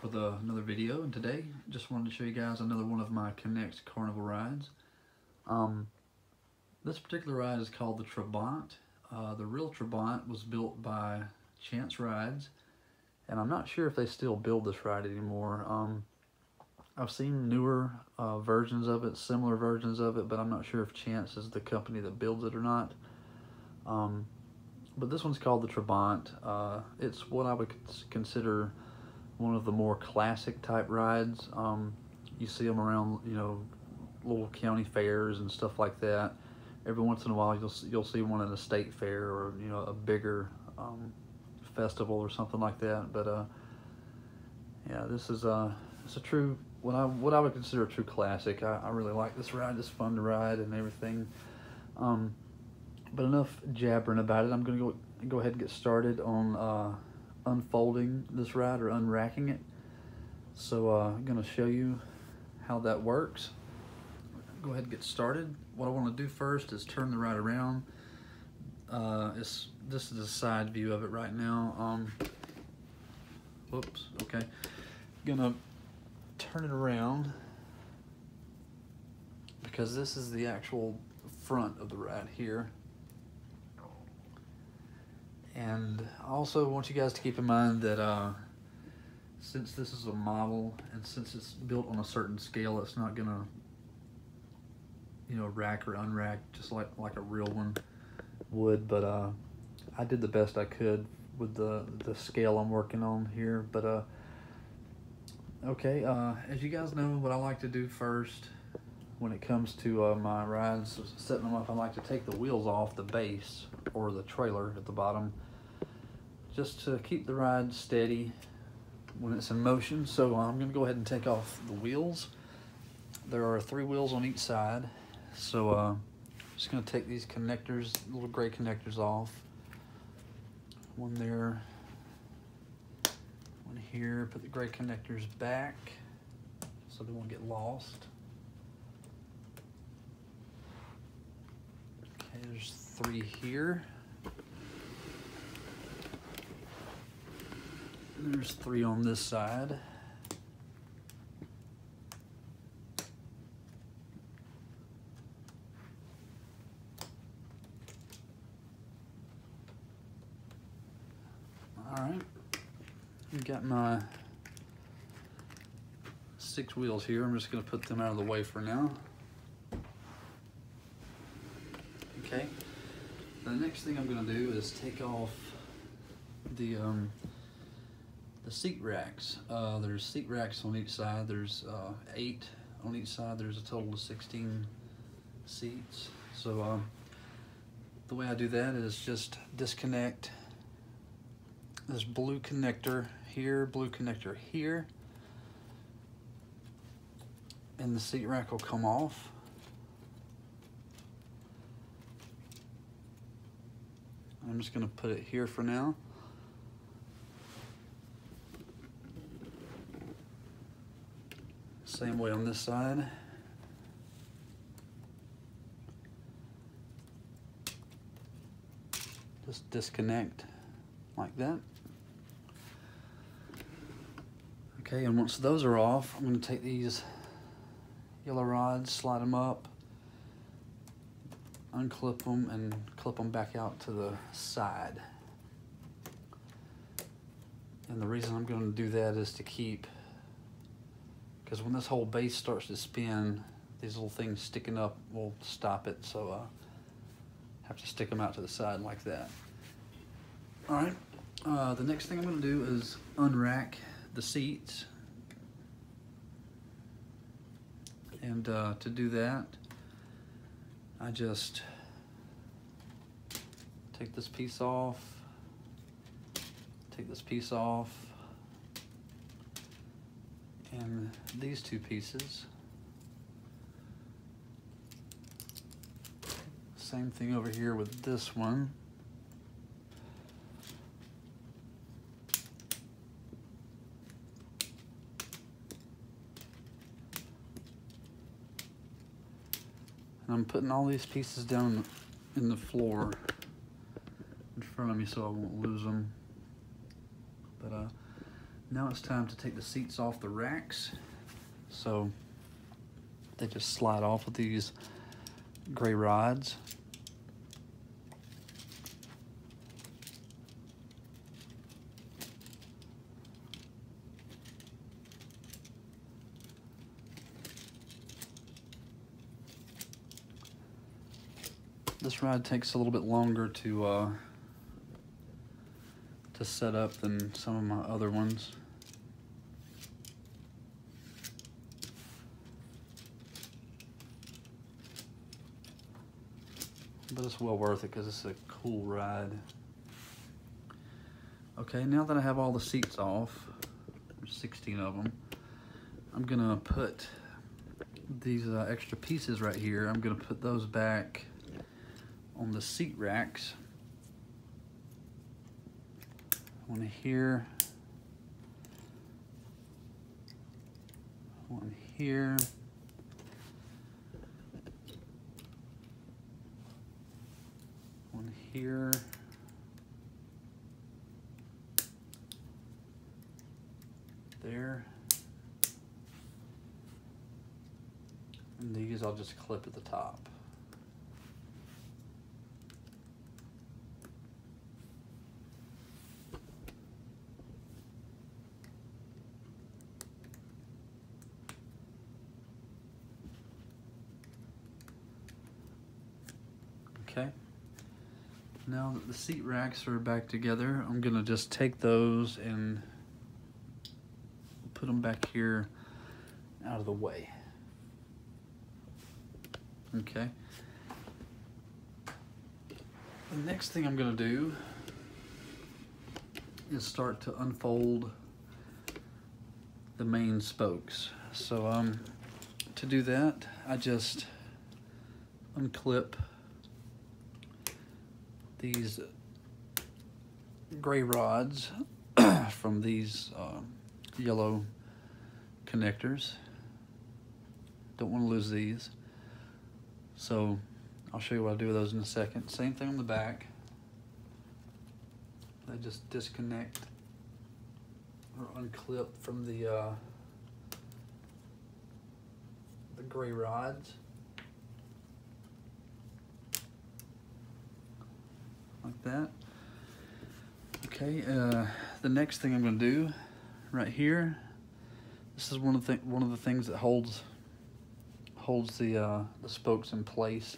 back with another video, and today just wanted to show you guys another one of my Knex Carnival rides. This particular ride is called the Trabant. The real Trabant was built by Chance Rides, and I'm not sure if they still build this ride anymore. I've seen newer versions of it, similar versions of it, but I'm not sure if Chance is the company that builds it or not. But this one's called the Trabant. It's what I would consider one of the more classic type rides. You see them around, little county fairs and stuff like that. Every once in a while, you'll see one at a state fair or a bigger festival or something like that. But yeah, this is it's a true what I would consider a true classic. I really like this ride. It's fun to ride and everything. But enough jabbering about it. I'm gonna go ahead and get started on unfolding this ride or unracking it. So I'm gonna show you how that works. Go ahead and get started. What I want to do first is turn the ride around. This is a side view of it right now. Whoops. Okay. Gonna turn it around because this is the actual front of the ride here. And I also want you guys to keep in mind that since this is a model and since it's built on a certain scale, it's not gonna rack or unrack just like a real one would. But I did the best I could with the scale I'm working on here. But okay, as you guys know, what I like to do first when it comes to my rides, setting them up, I like to take the wheels off the base or the trailer at the bottom, just to keep the ride steady when it's in motion. So I'm going to go ahead and take off the wheels. There are 3 wheels on each side. So I'm just going to take these connectors, little gray connectors off. One there, one here. Put the gray connectors back so they won't get lost. Okay, there's 3 here. And there's 3 on this side. All right, I've got my 6 wheels here. I'm just going to put them out of the way for now. Okay, the next thing I'm going to do is take off the seat racks. There's seat racks on each side. There's 8 on each side. There's a total of 16 seats. So the way I do that is just disconnect this blue connector here, blue connector here, and the seat rack will come off. I'm just going to put it here for now. Same way on this side. Just disconnect like that. Okay, and once those are off, I'm going to take these yellow rods, slide them up, unclip them, and clip them back out to the side. And the reason I'm going to do that is to keep, because when this whole base starts to spin, these little things sticking up will stop it. So have to stick them out to the side like that. All right, the next thing I'm going to do is unrack the seats. And to do that, I just take this piece off, take this piece off, and these 2 pieces. Same thing over here with this one. And I'm putting all these pieces down in the floor in front of me so I won't lose them. But Now it's time to take the seats off the racks. So they just slide off with these gray rods. This ride takes a little bit longer to set up than some of my other ones. But it's well worth it because it's a cool ride. Okay, now that I have all the seats off, there's 16 of them, I'm gonna put these extra pieces right here, I'm gonna put those back on the seat racks. One here, one here, one here, there, and these I'll just clip at the top. Okay, now that the seat racks are back together, I'm gonna just take those and put them back here out of the way. Okay. The next thing I'm gonna do is start to unfold the main spokes. So to do that, I just unclip these gray rods from these yellow connectors. Don't want to lose these. So I'll show you what I do with those in a second. Same thing on the back. They just disconnect or unclip from the gray rods. Like that. Okay, the next thing I'm going to do right here, this is one of the things that holds the spokes in place.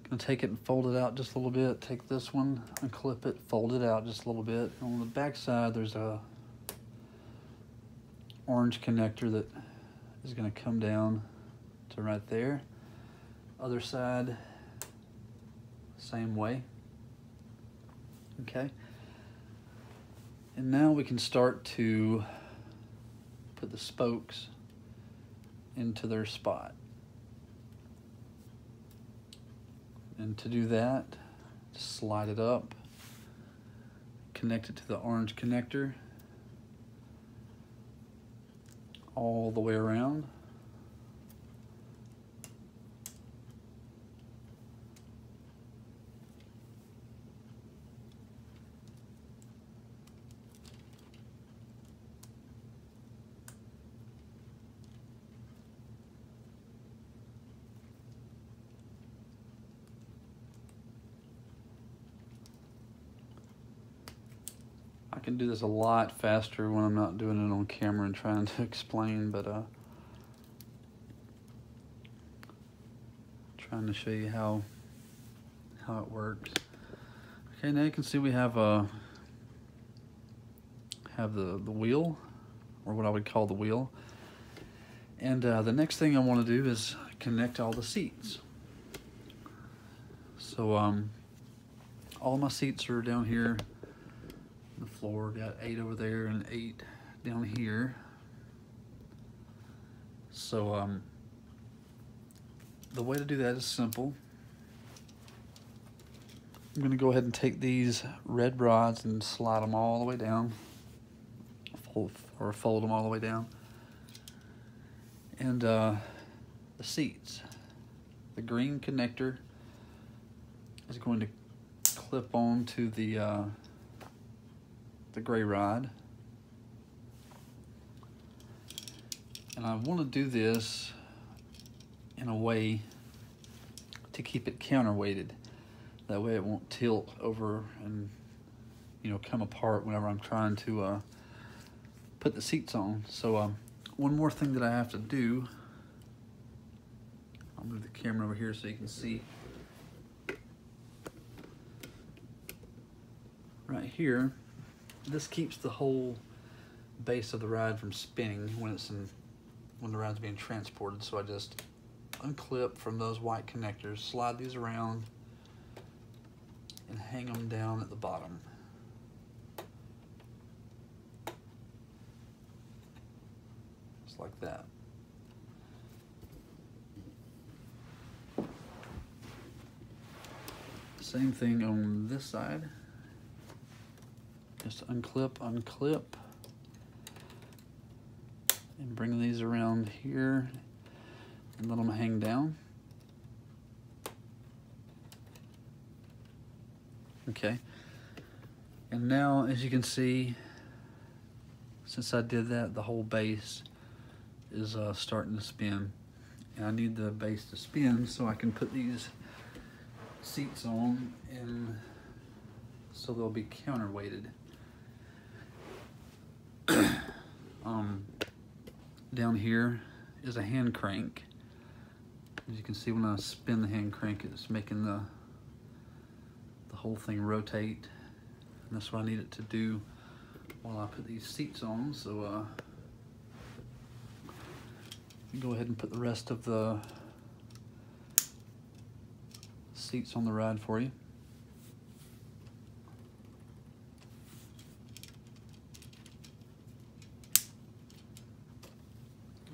Gonna take it and fold it out just a little bit. Take this one, unclip it, fold it out just a little bit. And on the back side, there's a orange connector that is gonna come down to right there. Other side, same way. Okay. And now we can start to put the spokes into their spot. And to do that, just slide it up, connect it to the orange connector all the way around. I can do this a lot faster when I'm not doing it on camera and trying to explain, but trying to show you how it works. Okay, now you can see we have the wheel, or what I would call the wheel. And the next thing I want to do is connect all the seats. So all my seats are down here. The floor, got 8 over there and 8 down here. So the way to do that is simple. I'm going to go ahead and take these red rods and slide them all the way down, fold them all the way down. And the seats, the green connector is going to clip on to the gray rod, And I want to do this in a way to keep it counterweighted. That way it won't tilt over and, you know, come apart whenever I'm trying to put the seats on. So one more thing that I have to do, I'll move the camera over here so you can see. Right here, this keeps the whole base of the ride from spinning when the ride's being transported. So I just unclip from those white connectors, slide these around, and hang them down at the bottom. Just like that. Same thing on this side. Just unclip, unclip, and bring these around here and let them hang down. Okay, and now as you can see, since I did that, the whole base is starting to spin. And I need the base to spin so I can put these seats on, and so they'll be counterweighted. Down here is a hand crank. As you can see, when I spin the hand crank, it's making the whole thing rotate. And that's what I need it to do while I put these seats on. So go ahead and put the rest of the seats on the ride for you.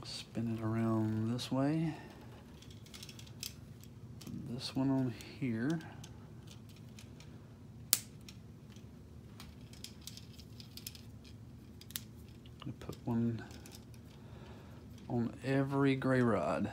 Spin it around this way. This one on here. I put one on every gray rod.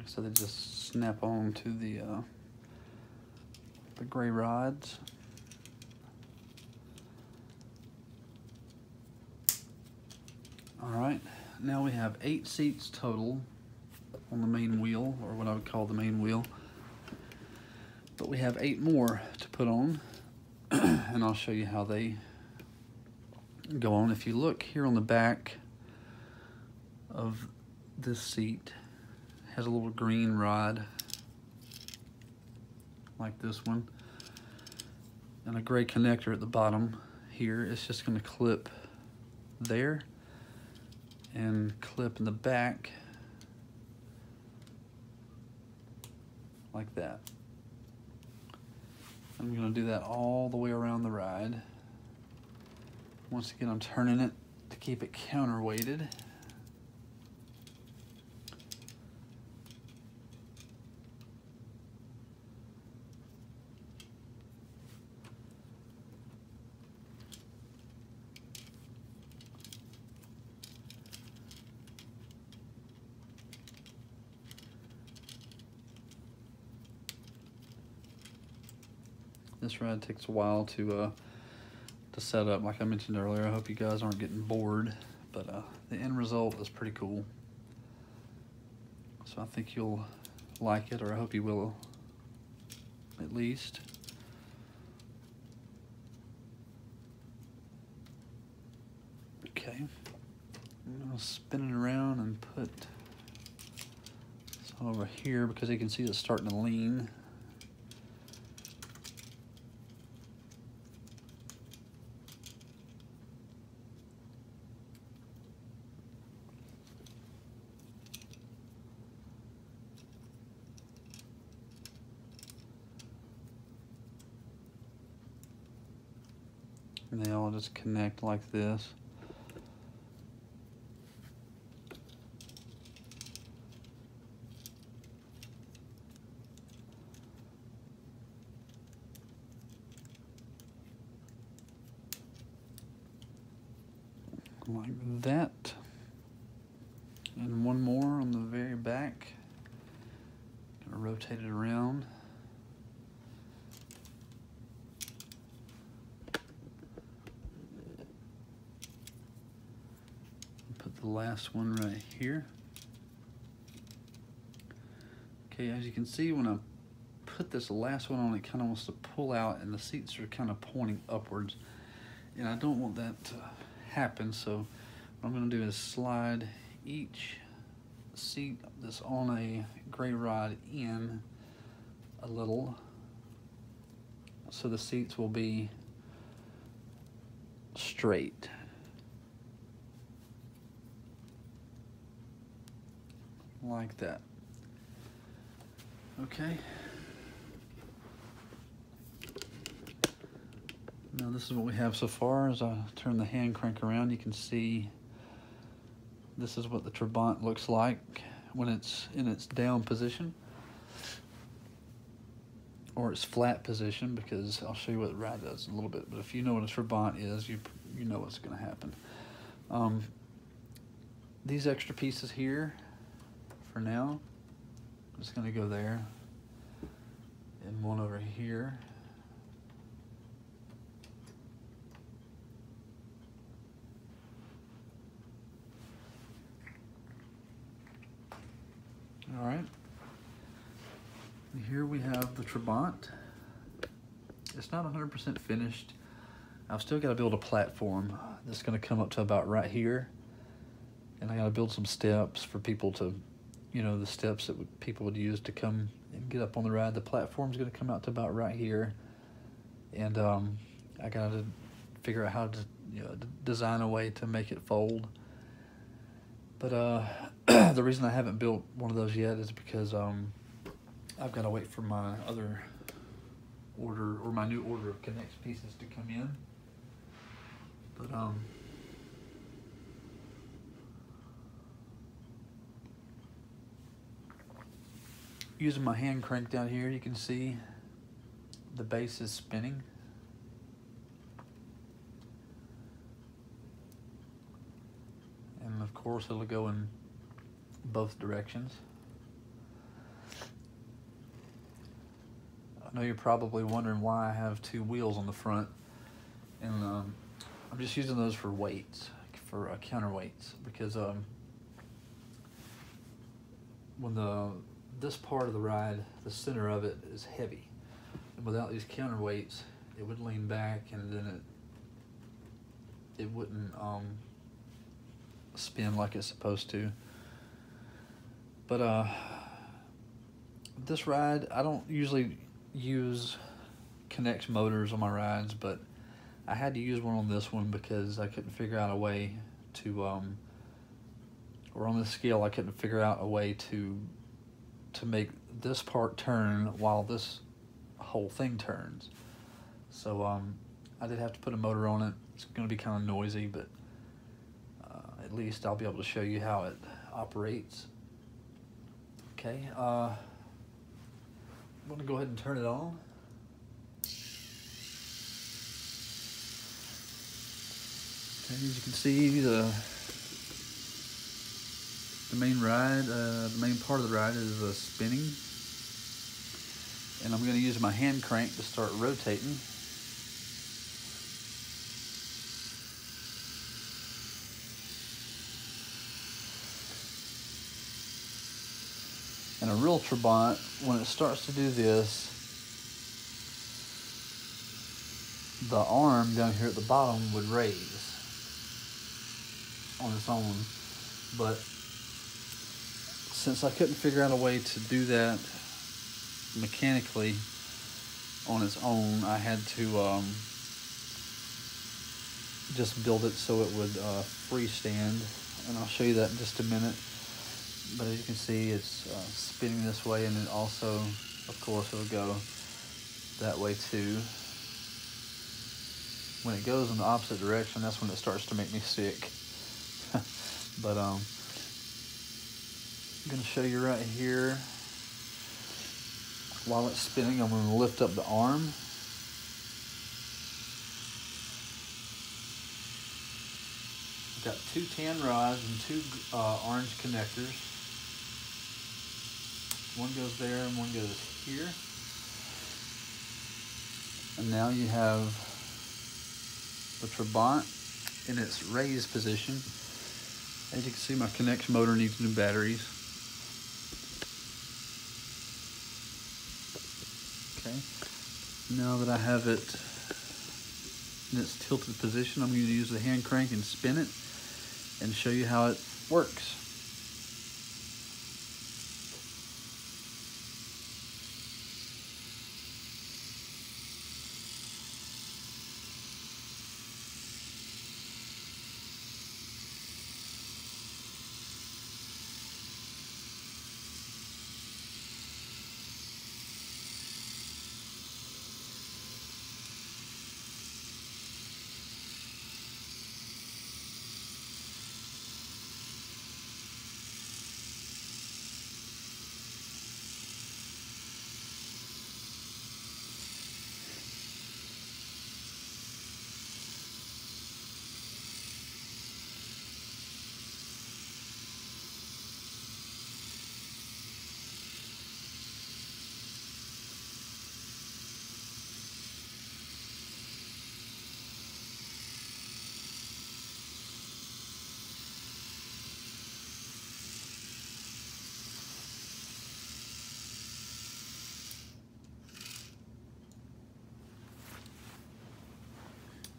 So they just snap on to the gray rods. All right, now we have 8 seats total on the main wheel, or what I would call the main wheel. But we have 8 more to put on, and I'll show you how they go on. If you look here on the back of this seat, has a little green rod like this one, and a gray connector at the bottom here. It's just going to clip there and clip in the back like that. I'm going to do that all the way around the ride. Once again, I'm turning it to keep it counterweighted. This ride takes a while to set up, like I mentioned earlier. I hope you guys aren't getting bored, but the end result is pretty cool. So I think you'll like it, or I hope you will, at least. Okay, I'm gonna spin it around and put this over here because you can see it's starting to lean. And they all just connect like this. like that. And one more on the very back. Gonna rotate it around. Put the last one right here. Okay, as you can see, when I put this last one on, it kind of wants to pull out and the seats are kind of pointing upwards. And I don't want that to happen, so what I'm gonna do is slide each seat that's on a gray rod in a little, so the seats will be straight. Like that. Okay. Now this is what we have so far. As I turn the hand crank around, you can see this is what the Trabant looks like when it's in its down position, or its flat position, because I'll show you what the ride does in a little bit. But if you know what a Trabant is, you know what's going to happen. These extra pieces here, for now, I'm just going to go there, and one over here. All right, here we have the Trabant. It's not 100% finished. I've still got to build a platform that's going to come up to about right here, and I got to build some steps for people to, you know, the steps that people would use to come and get up on the ride. The platform's going to come out to about right here, and I got to figure out how to, you know, design a way to make it fold. But the reason I haven't built one of those yet is because I've got to wait for my other order, or my new order of Knex pieces to come in. But using my hand crank down here, you can see the base is spinning. And of course it'll go in both directions. I know you're probably wondering why I have two wheels on the front, and I'm just using those for weights, for counterweights, because when this part of the ride, the center of it is heavy, and without these counterweights, it would lean back, and then it wouldn't spin like it's supposed to. But this ride, I don't usually use Knex motors on my rides, but I had to use one on this one because I couldn't figure out a way to, or on this scale, I couldn't figure out a way to make this part turn while this whole thing turns. So I did have to put a motor on it. It's going to be kind of noisy, but at least I'll be able to show you how it operates. Okay, I'm going to go ahead and turn it on. Okay, as you can see, the main ride, the main part of the ride is spinning, and I'm going to use my hand crank to start rotating. And a real Trabant, when it starts to do this, the arm down here at the bottom would raise on its own. But since I couldn't figure out a way to do that mechanically on its own, I had to just build it so it would freestand, and I'll show you that in just a minute. But as you can see, it's spinning this way, and it also, of course, it'll go that way too. When it goes in the opposite direction, that's when it starts to make me sick. But I'm going to show you right here. While it's spinning, I'm going to lift up the arm. got 2 tan rods and 2 orange connectors. One goes there and one goes here. And now you have the Trabant in its raised position. As you can see, my Knex motor needs new batteries. Okay, now that I have it in its tilted position, I'm going to use the hand crank and spin it and show you how it works.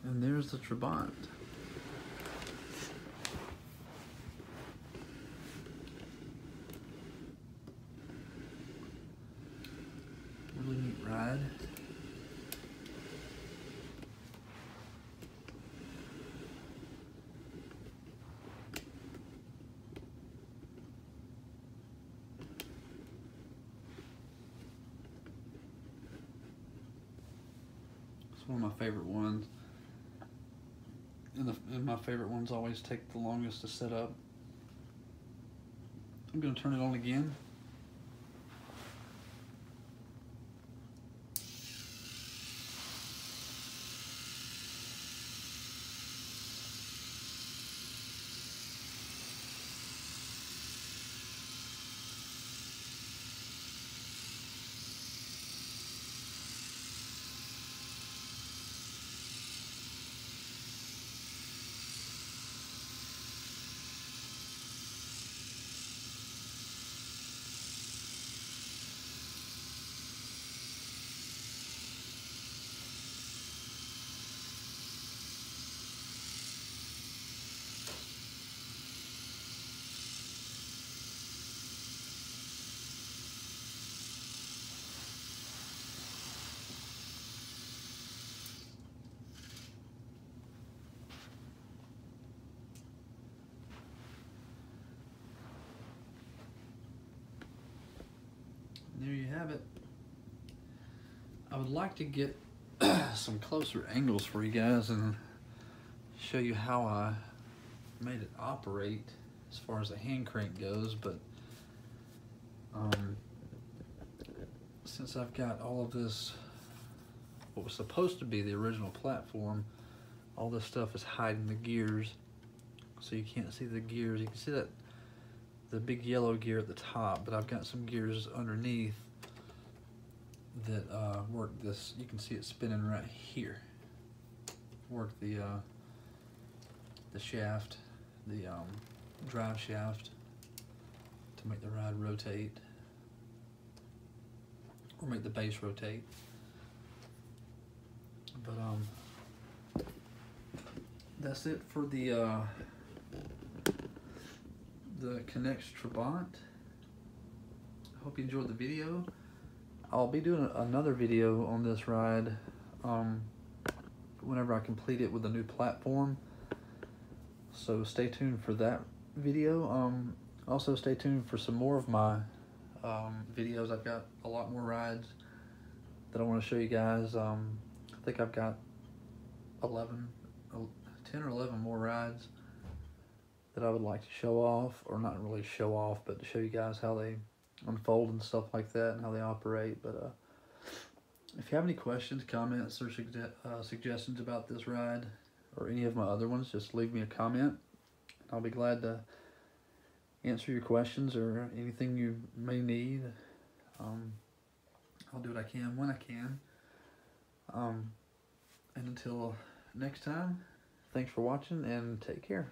And there's the Trabant. Really neat ride. It's one of my favorite ones. And my favorite ones always take the longest to set up. I'm going to turn it on again. There you have it. I would like to get some closer angles for you guys and show you how I made it operate as far as the hand crank goes, but since I've got all of this, what was supposed to be the original platform, all this stuff is hiding the gears, so you can't see the gears. You can see that the big yellow gear at the top, but I've got some gears underneath that work this. You can see it spinning right here. Work the shaft, the drive shaft, to make the ride rotate, or make the base rotate. But that's it for the Knex Trabant. I hope you enjoyed the video. I'll be doing another video on this ride whenever I complete it with a new platform, so stay tuned for that video. Also stay tuned for some more of my videos. I've got a lot more rides that I want to show you guys. I think I've got 10 or 11 more rides that I would like to show off, or not really show off, but to show you guys how they unfold and stuff like that and how they operate. But if you have any questions, comments, or suggestions about this ride or any of my other ones, just leave me a comment. I'll be glad to answer your questions or anything you may need. I'll do what I can when I can. And until next time, thanks for watching and take care.